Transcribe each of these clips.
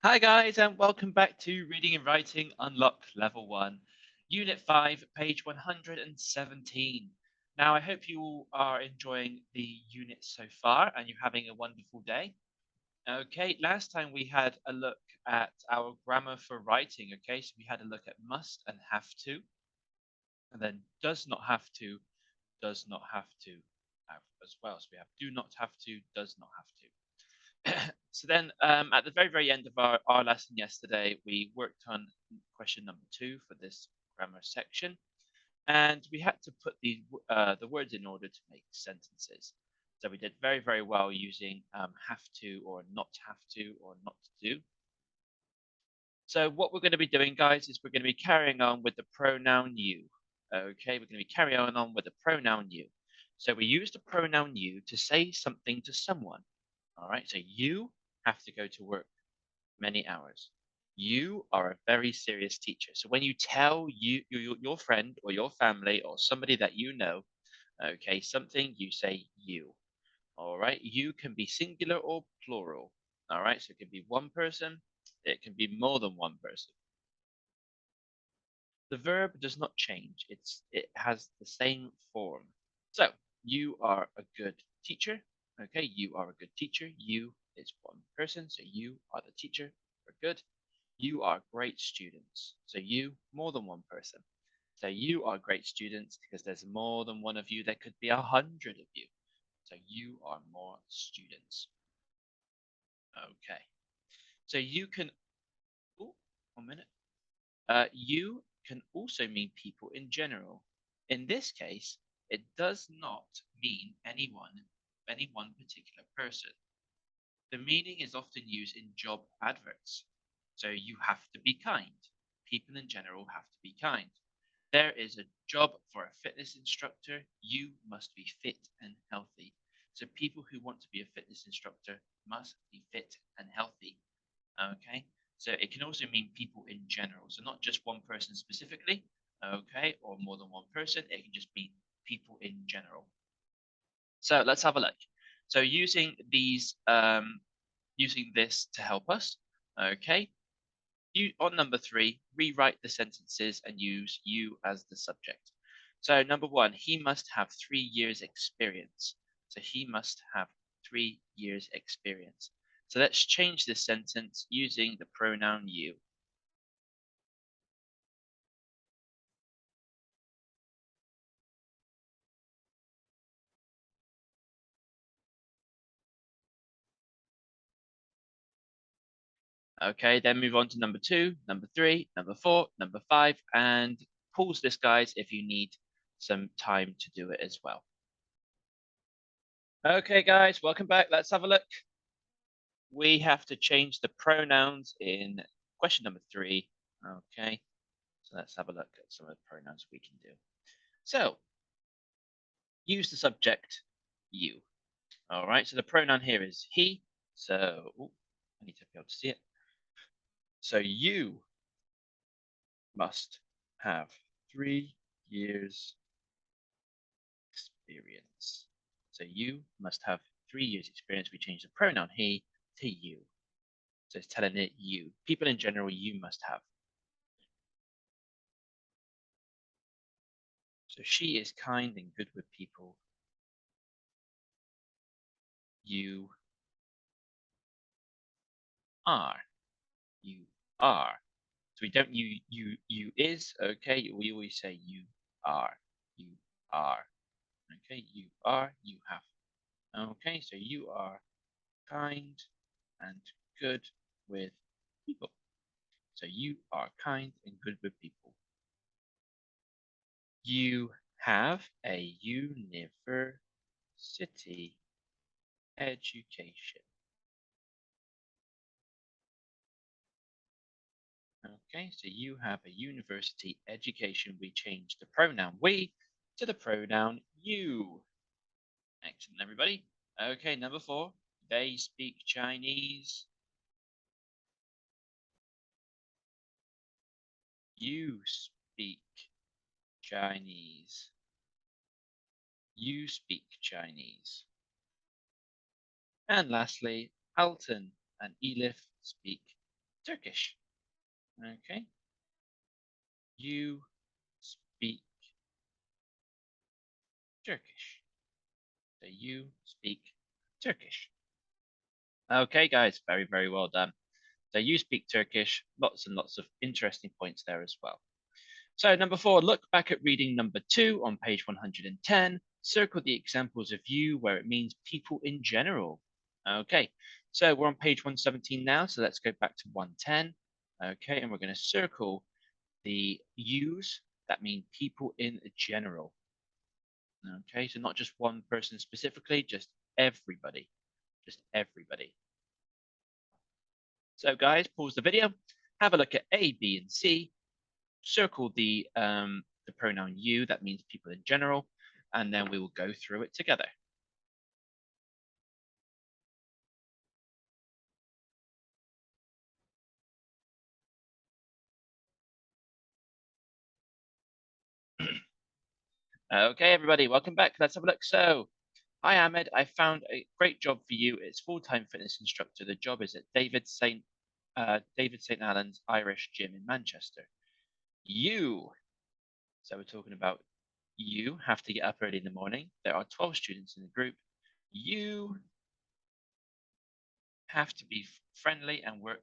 Hi guys, and welcome back to Reading and Writing Unlock Level 1, Unit 5, page 117. Now, I hope you all are enjoying the unit so far and you're having a wonderful day. Okay, last time we had a look at our grammar for writing, okay? So we had a look at must and have to, and then does not have to, does not have to have as well. So we have do not have to, does not have to. So then at the very end of our lesson yesterday, we worked on question number 2 for this grammar section, and we had to put the words in order to make sentences. So we did very well using have to or not have to or not to do. So what we're going to be doing, guys, is we're going to be carrying on with the pronoun you. Okay, we're going to be carrying on with the pronoun you. So we use the pronoun you to say something to someone. All right, so you have to go to work many hours. You are a very serious teacher. So when you tell your friend or your family or somebody that you know, okay, something, you say you. All right, you can be singular or plural. All right, so it can be one person, it can be more than one person. The verb does not change. It has the same form. So you are a good teacher. Okay, you are a good teacher. You is one person, so you are the teacher. We're good. You are great students. So you, more than one person. So you are great students because there's more than one of you. There could be 100 of you. So you are more students. Okay. So you can. Oh, 1 minute. You can also mean people in general. In this case, it does not mean any one particular person. The meaning is often used in job adverts. So you have to be kind. People in general have to be kind. There is a job for a fitness instructor. You must be fit and healthy. So people who want to be a fitness instructor must be fit and healthy. Okay, so it can also mean people in general. So not just one person specifically, okay, or more than one person. It can just be people in general. So let's have a look. So using this to help us, okay. You on number 3, rewrite the sentences and use you as the subject. So number 1, he must have 3 years experience. So he must have 3 years experience. So let's change this sentence using the pronoun you. Okay, then move on to number 2, number 3, number 4, number 5, and pause this, guys, if you need some time to do it as well. Okay, guys, welcome back. Let's have a look. We have to change the pronouns in question number 3. Okay, so let's have a look at some of the pronouns we can do. So, use the subject you. All right, so the pronoun here is he. So, I need to be able to see it. So, you must have 3 years experience. So, you must have 3 years experience. We change the pronoun he to you. So, it's telling it you. People in general, you must have. So she is kind and good with people. You are. You are. So we don't you is, okay? We always say you are. You are. Okay, you are, you have. Okay, so you are kind and good with people. So you are kind and good with people. You have a university education. Okay, so you have a university education. We change the pronoun we to the pronoun you. Excellent, everybody. Okay, number 4. They speak Chinese. You speak Chinese. You speak Chinese. And lastly, Alton and Elif speak Turkish. Okay. You speak Turkish. So you speak Turkish. Okay, guys, very, very well done. So you speak Turkish, lots and lots of interesting points there as well. So number 4, look back at reading number 2 on page 110. Circle the examples of you where it means people in general. Okay, so we're on page 117 now, so let's go back to 110. Okay, and we're going to circle the yous that mean people in general. Okay, so not just one person specifically, just everybody. Just everybody. So guys, pause the video, have a look at A, B, and C, circle the pronoun you, that means people in general, and then we will go through it together. Okay, everybody, welcome back. Let's have a look. So, hi Ahmed, I found a great job for you. It's full-time fitness instructor. The job is at David St. Allen's Irish Gym in Manchester. You, so we're talking about you have to get up early in the morning. There are 12 students in the group. You have to be friendly and work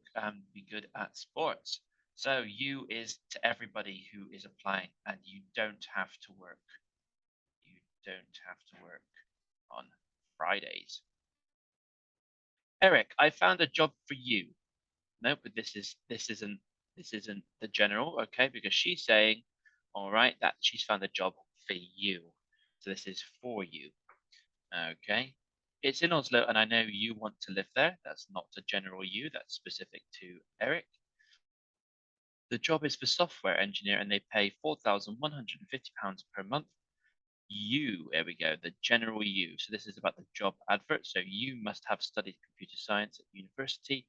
be good at sports. So you is to everybody who is applying, and you don't have to work. You don't have to work on Fridays. Eric, I found a job for you. No, but this isn't the general, okay? Because she's saying, all right, that she's found a job for you. So this is for you. Okay. It's in Oslo, and I know you want to live there. That's not a general you, that's specific to Eric. The job is for software engineer, and they pay £4,150 per month. You, there we go, the general you. So this is about the job advert. So you must have studied computer science at university,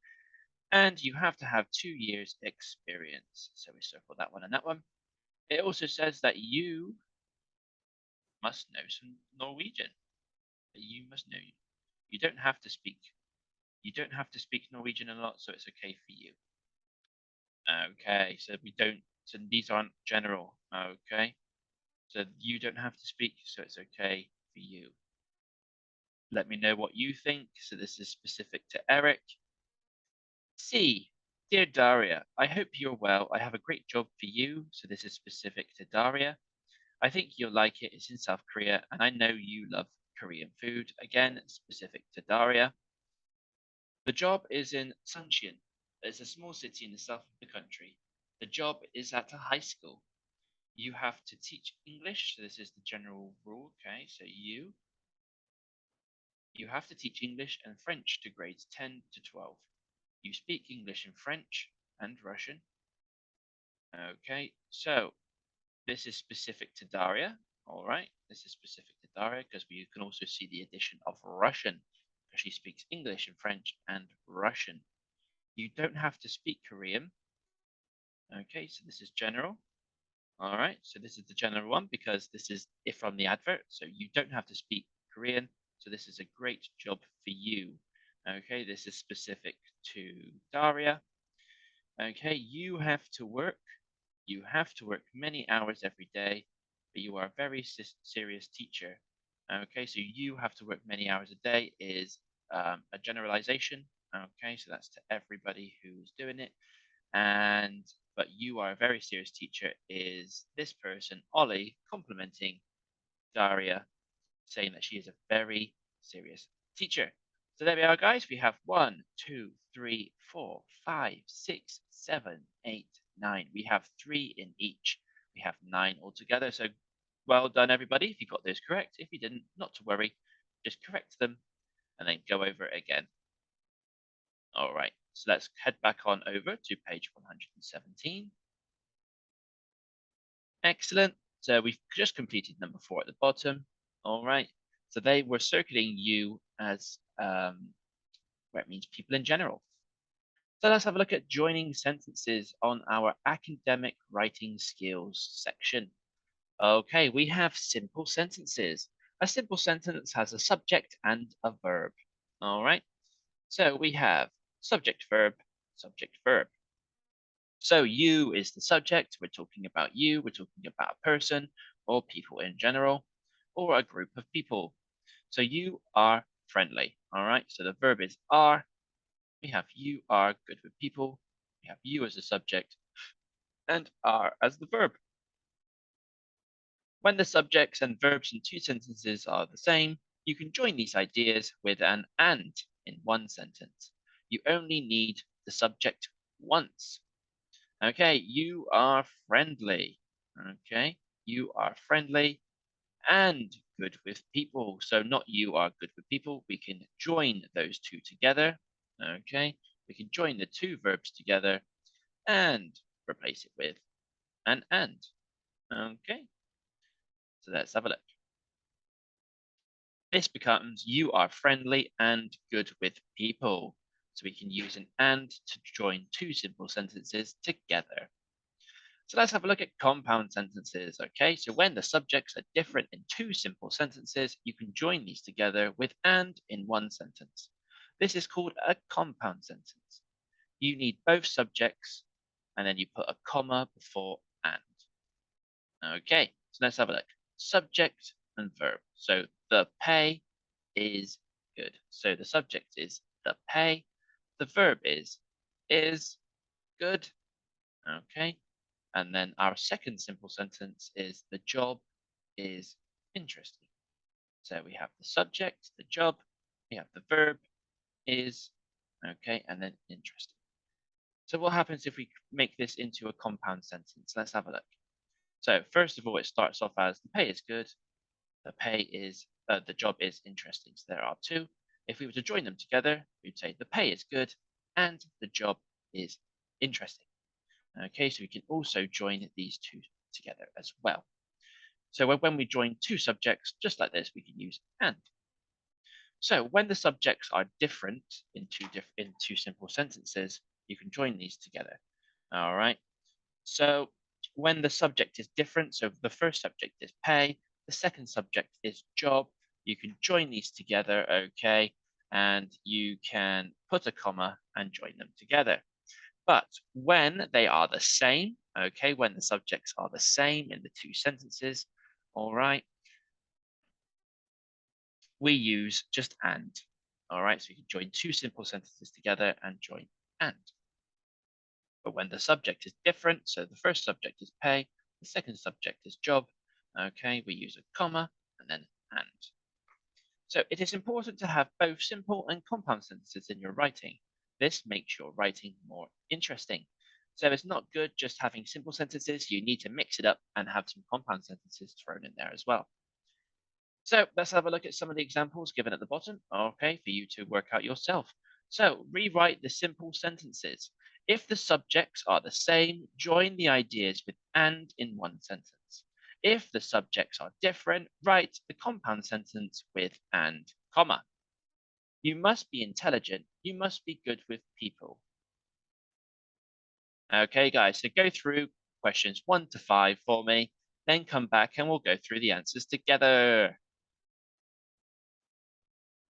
and you have to have 2 years experience. So we circle that one and that one. It also says that you must know some Norwegian. You must know. You don't have to speak You don't have to speak Norwegian a lot, so it's okay for you. Okay, so we don't, so these aren't general. Okay, so you don't have to speak, so it's okay for you. Let me know what you think. So this is specific to Eric. C, dear Daria, I hope you're well. I have a great job for you. So this is specific to Daria. I think you'll like it. It's in South Korea, and I know you love Korean food. Again, specific to Daria. The job is in Suncheon. It's a small city in the south of the country. The job is at a high school. You have to teach English. So this is the general rule. Okay, so you have to teach English and French to grades 10 to 12. You speak English and French and Russian. Okay, so this is specific to Daria. All right, this is specific to Daria because we can also see the addition of Russian because she speaks English and French and Russian. You don't have to speak Korean. Okay, so this is general. All right, so this is the general one because this is if from the advert. So you don't have to speak Korean. So this is a great job for you. Okay, this is specific to Daria. Okay, you have to work. You have to work many hours every day, but you are a very serious teacher. Okay, so you have to work many hours a day is a generalization. Okay, so that's to everybody who's doing it. And but you are a very serious teacher is this person, Ollie, complimenting Daria, saying that she is a very serious teacher. So there we are, guys. We have 1, 2, 3, 4, 5, 6, 7, 8, 9. We have 3 in each. We have 9 altogether. So well done, everybody, if you got those correct. If you didn't, not to worry. Just correct them and then go over it again. All right, so let's head back on over to page 117. Excellent. So we've just completed number 4 at the bottom. All right. So they were circling you as where it means people in general. So let's have a look at joining sentences on our academic writing skills section. Okay, we have simple sentences. A simple sentence has a subject and a verb. All right. So we have subject, verb, subject, verb. So you is the subject. We're talking about you. We're talking about a person or people in general or a group of people. So you are friendly. All right. So the verb is are. We have you are good with people. We have you as the subject and are as the verb. When the subjects and verbs in two sentences are the same, you can join these ideas with an and in one sentence. You only need the subject once. Okay, you are friendly. Okay, you are friendly and good with people. So not you are good with people. We can join those two together. Okay, we can join the two verbs together and replace it with an and. Okay, so let's have a look. This becomes you are friendly and good with people. So we can use an and to join two simple sentences together. So let's have a look at compound sentences. Okay, so when the subjects are different in two simple sentences, you can join these together with and in one sentence. This is called a compound sentence. You need both subjects and then you put a comma before and. Okay, so let's have a look. Subject and verb. So the pay is good. So the subject is the pay. The verb is good. Okay. And then our second simple sentence is the job is interesting. So we have the subject, the job, we have the verb is, okay, and then interesting. So what happens if we make this into a compound sentence? Let's have a look. So first of all, it starts off as the pay is good, the job is interesting. So there are two. If we were to join them together, we'd say the pay is good and the job is interesting. Okay, so we can also join these two together as well. So when we join two subjects, just like this, we can use and. So when the subjects are different in two simple sentences, you can join these together. All right. So when the subject is different, so the first subject is pay, the second subject is job, you can join these together, okay, and you can put a comma and join them together. But when they are the same, okay, when the subjects are the same in the two sentences, all right, we use just and. All right, so you can join two simple sentences together and join and. But when the subject is different, so the first subject is pay, the second subject is job, okay, we use a comma and then and. So it is important to have both simple and compound sentences in your writing. This makes your writing more interesting. So it's not good just having simple sentences. You need to mix it up and have some compound sentences thrown in there as well. So let's have a look at some of the examples given at the bottom, okay, for you to work out yourself. So rewrite the simple sentences. If the subjects are the same, join the ideas with and in one sentence. If the subjects are different, write the compound sentence with and, comma. You must be intelligent. You must be good with people. Okay, guys, so go through questions 1 to 5 for me, then come back and we'll go through the answers together.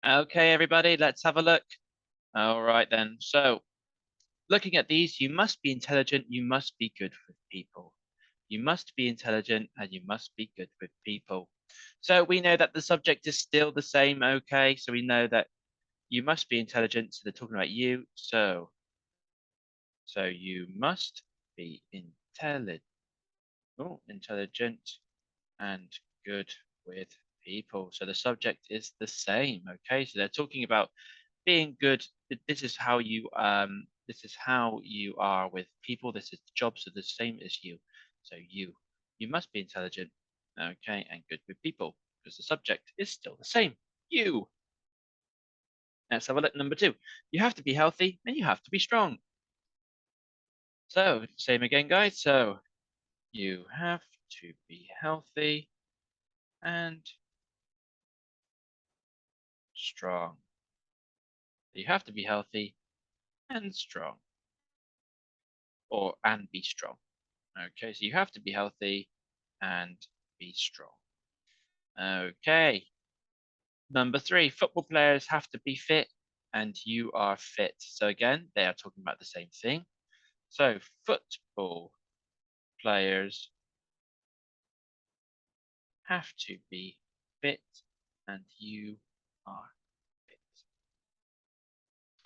Okay, everybody, let's have a look. All right, then. So looking at these, you must be intelligent. You must be good with people. You must be intelligent and you must be good with people. So we know that the subject is still the same, okay? So we know that you must be intelligent. So they're talking about you. So you must be intelligent and good with people. So the subject is the same, okay? So they're talking about being good. This is how you are with people. This is the job, so the same as you. So you must be intelligent, okay, and good with people because the subject is still the same. You. Let's have a look. Number 2. You have to be healthy and you have to be strong. So same again, guys. So you have to be healthy and strong. You have to be healthy and strong, or and be strong. Okay, so you have to be healthy and be strong. Okay. Number 3, football players have to be fit and you are fit. So again, they are talking about the same thing. So football players have to be fit, and you are fit.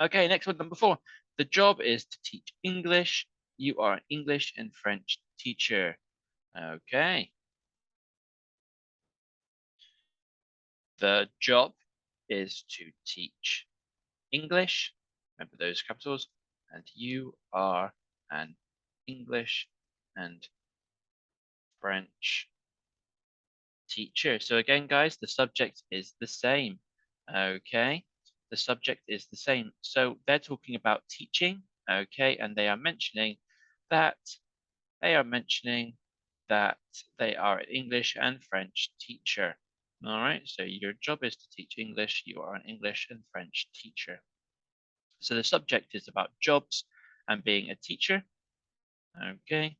Okay, next one, number 4. The job is to teach English. You are an English and French teacher. Okay. The job is to teach English. Remember those capitals. And you are an English and French teacher. So again, guys, the subject is the same. Okay. The subject is the same. So they're talking about teaching. Okay. And they are mentioning that they are mentioning that they are an English and French teacher. All right. So your job is to teach English. You are an English and French teacher. So the subject is about jobs and being a teacher. Okay.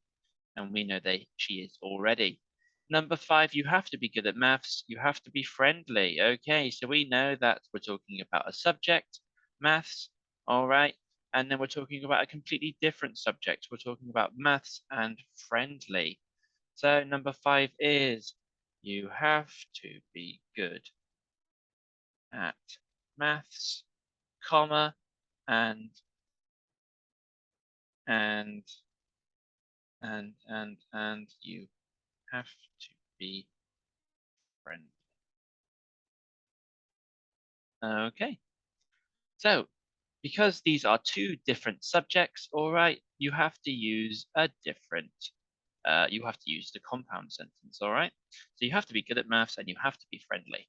And we know that she is already. Number 5, you have to be good at maths. You have to be friendly. Okay, so we know that we're talking about a subject, maths, all right, and then we're talking about a completely different subject. We're talking about maths and friendly. So number 5 is you have to be good at maths, comma, and and and you have to be friendly. Okay. So, because these are two different subjects, all right, you have to use a different, you have to use the compound sentence, all right? So you have to be good at maths and you have to be friendly.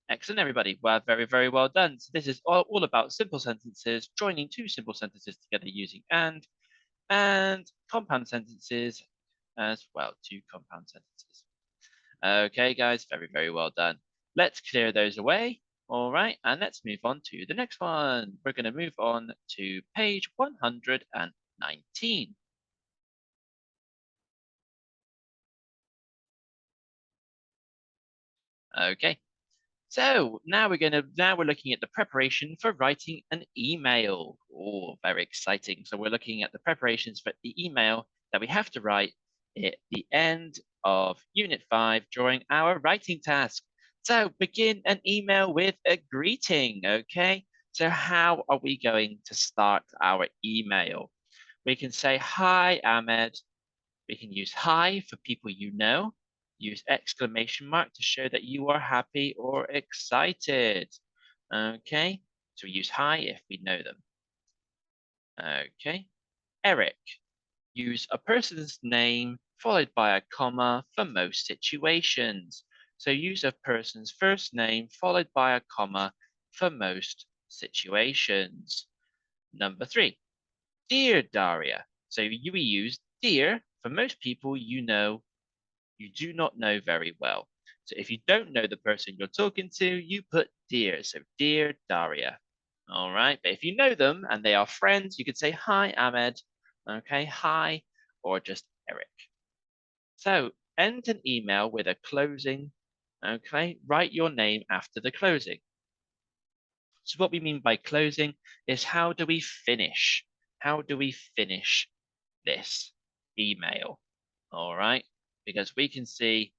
Excellent, everybody. Well, very, very well done. So this is all about simple sentences, joining two simple sentences together using and compound sentences as well, two compound sentences. Okay, guys, very, very well done. Let's clear those away. All right, and let's move on to the next one. We're going to move on to page 119. Okay, so now we're looking at the preparation for writing an email. Oh, very exciting. So we're looking at the preparations for the email that we have to write at the end of Unit 5 during our writing task. So begin an email with a greeting, okay? So how are we going to start our email? We can say, "Hi, Ahmed." We can use "hi" for people you know. Use exclamation mark to show that you are happy or excited. Okay, so we use "hi" if we know them. Okay, Eric. Use a person's name followed by a comma for most situations. So use a person's first name followed by a comma for most situations. Number 3, dear Daria. So we use dear for most people you do not know very well. So if you don't know the person you're talking to, you put dear. So dear Daria. All right. But if you know them and they are friends, you could say hi, Ahmed. Okay, hi, or just Eric. So end an email with a closing. Okay, write your name after the closing. So what we mean by closing is how do we finish? How do we finish this email? All right, because we can see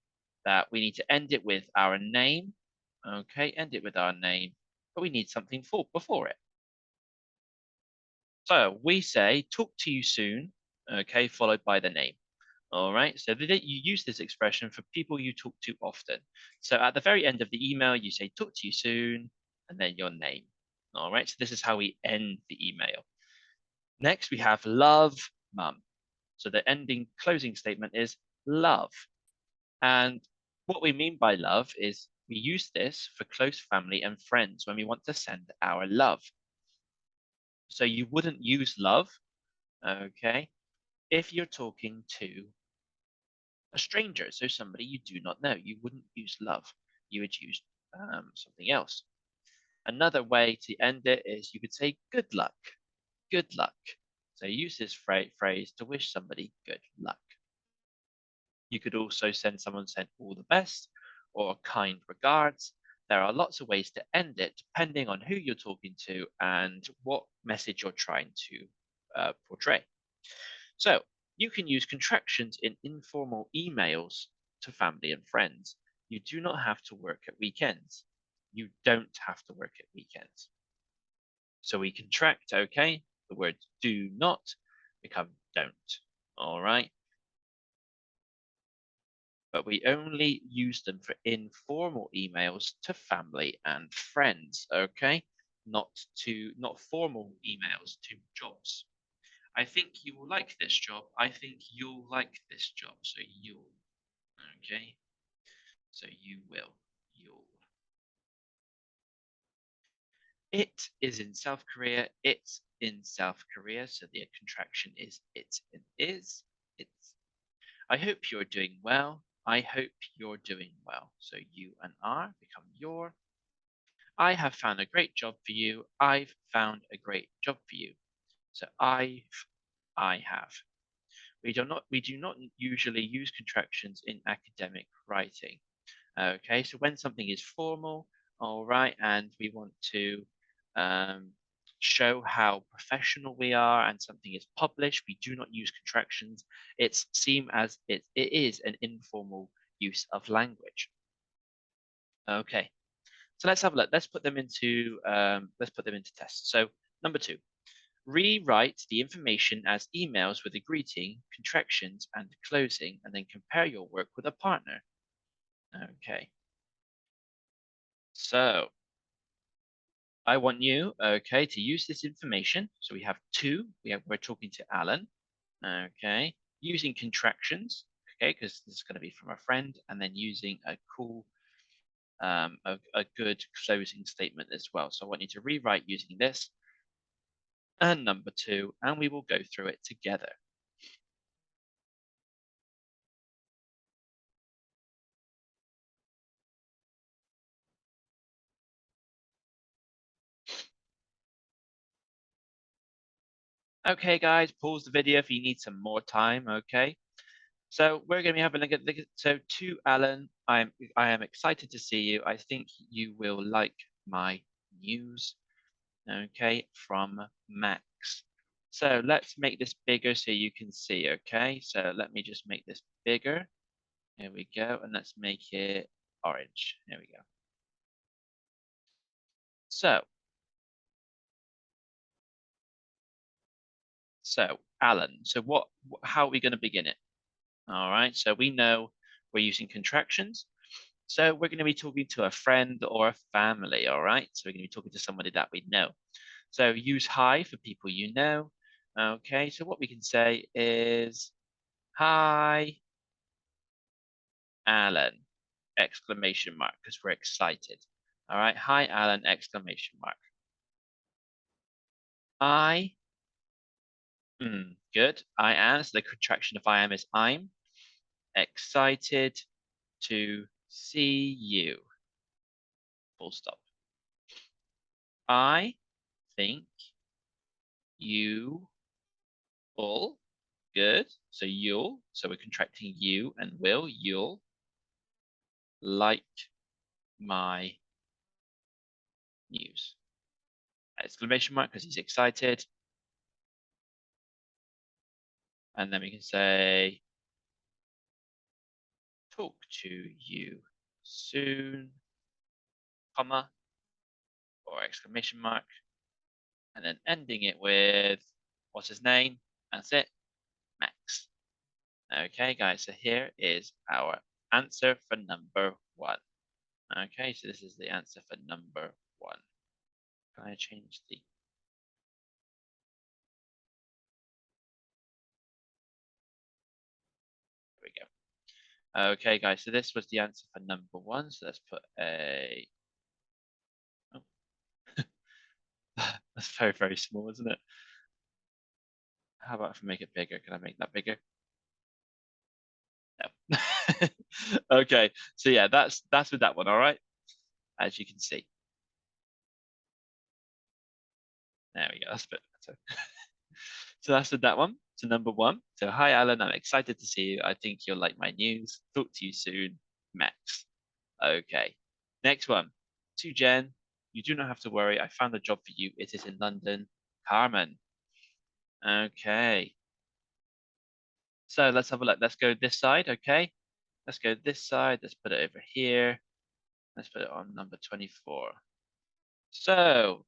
that we need to end it with our name. Okay, end it with our name, but we need something before it. So we say, talk to you soon, okay, followed by the name. All right, so that you use this expression for people you talk to often. So at the very end of the email, you say, talk to you soon, and then your name. All right, so this is how we end the email. Next, we have love, mum. So the ending closing statement is love. And what we mean by love is we use this for close family and friends when we want to send our love. So you wouldn't use love, okay, if you're talking to a stranger, so somebody you do not know. You wouldn't use love. You would use something else. Another way to end it is you could say good luck. Good luck. So use this phrase to wish somebody good luck. You could also send someone sent all the best or kind regards. There are lots of ways to end it depending on who you're talking to and what message you're trying to portray. So you can use contractions in informal emails to family and friends. You do not have to work at weekends. You don't have to work at weekends. So we contract, okay? The words do not become don't. All right. But we only use them for informal emails to family and friends, okay? Not formal emails to jobs. I think you will like this job. I think you'll like this job. So you'll, okay? So you will, you'll. It is in South Korea. It's in South Korea. So the contraction is it and is. It's. I hope you're doing well. I hope you're doing well. So you and are become your. I have found a great job for you. I've found a great job for you. So I have. We do not usually use contractions in academic writing. Okay, so when something is formal, all right, and we want to um, show how professional we are and something is published, we do not use contractions. It's seen as it is an informal use of language. Okay, so let's have a look. Let's put them into tests. So number 2, rewrite the information as emails with a greeting, contractions, and closing, and then compare your work with a partner. Okay, so I want you, okay, to use this information. So we have 2. We're talking to Alan, okay, using contractions, okay, because this is going to be from a friend, and then using a cool, a good closing statement as well. So I want you to rewrite using this and number 2, and we will go through it together. Okay, guys, pause the video if you need some more time. Okay. So we're going to be having a look at so to Alan, I am excited to see you. I think you will like my news. Okay, from Max. So let's make this bigger so you can see. Okay, so let me just make this bigger. Here we go, and let's make it orange. Here we go. So Alan. So how are we going to begin it? All right. So we know we're using contractions. So we're going to be talking to a friend or a family, all right? So we're going to be talking to somebody that we know. So use hi for people you know. Okay, so what we can say is, hi, Alan, exclamation mark, because we're excited. All right, hi, Alan, exclamation mark. Good. I am, so the contraction of I am is I'm excited to see you. Full stop. I think you all good. So you'll, so we're contracting you and will, you'll like my news. Exclamation mark because he's excited. And then we can say, talk to you soon, comma, or exclamation mark. And then ending it with, what's his name? That's it, Max. Okay, guys, so here is our answer for number 1. Okay, so this is the answer for number 1. Can I change the... There we go. Okay, guys, so this was the answer for number 1. So let's put a... Oh. That's very, very small, isn't it? How about if I make it bigger? Can I make that bigger? No. Okay, so yeah, that's with that one, all right? As you can see. There we go, that's a bit better. So that's with that one. So number 1. So hi, Alan, I'm excited to see you. I think you'll like my news. Talk to you soon, Max. Okay. Next one. To Jen, you do not have to worry. I found a job for you. It is in London. Carmen. Okay. So let's have a look. Let's go this side, okay? Let's go this side. Let's put it over here. Let's put it on number 24. So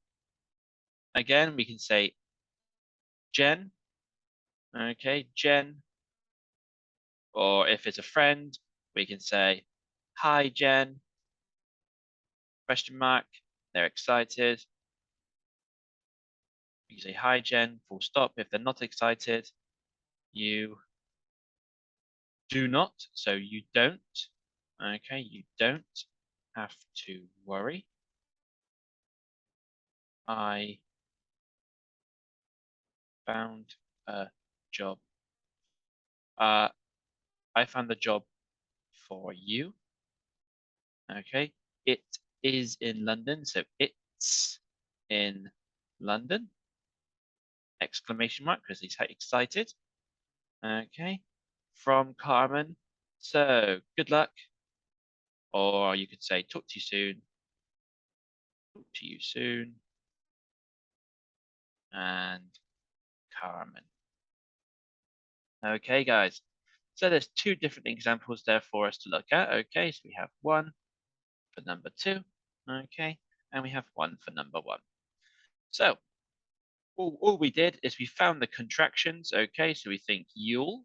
again, we can say Jen, okay, Jen. Or if it's a friend, we can say, hi, Jen, question mark. They're excited. You can say, hi, Jen, full stop. If they're not excited, you do not. So you don't. Okay, you don't have to worry. I found a job. I found a job for you. Okay, it is in London. So it's in London. Exclamation mark because he's excited. Okay, from Carmen. So good luck, or you could say talk to you soon. Talk to you soon, and Carmen. Okay, guys. So there's two different examples there for us to look at. Okay, so we have one for number two. Okay, and we have one for number one. So all we did is we found the contractions. Okay, so we think you'll.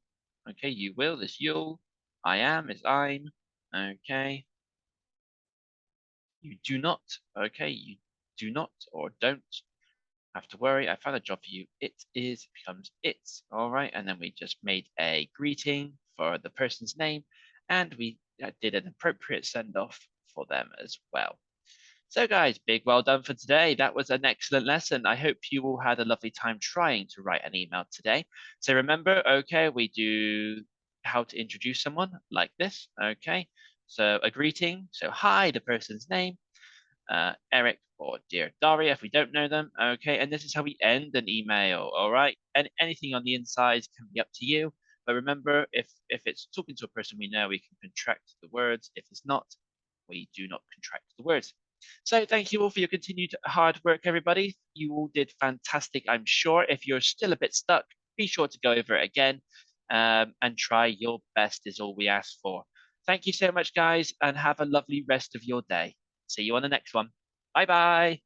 Okay, you will is you'll. I am is I'm. Okay, you do not. Okay, you do not or don't have to worry. I found a job for you. It is becomes it's. All right, and then we just made a greeting for the person's name, and we did an appropriate send off for them as well. So, guys, big well done for today. That was an excellent lesson. I hope you all had a lovely time trying to write an email today. So, remember, okay, we do how to introduce someone like this. Okay, so a greeting. So, hi, the person's name, Eric or dear Daria, if we don't know them. Okay, and this is how we end an email. All right, and anything on the inside can be up to you. But remember, if it's talking to a person we know, we can contract the words. If it's not, we do not contract the words. So thank you all for your continued hard work, everybody. You all did fantastic, I'm sure. If you're still a bit stuck, be sure to go over it again and try your best is all we ask for. Thank you so much, guys, and have a lovely rest of your day. See you on the next one. Bye bye.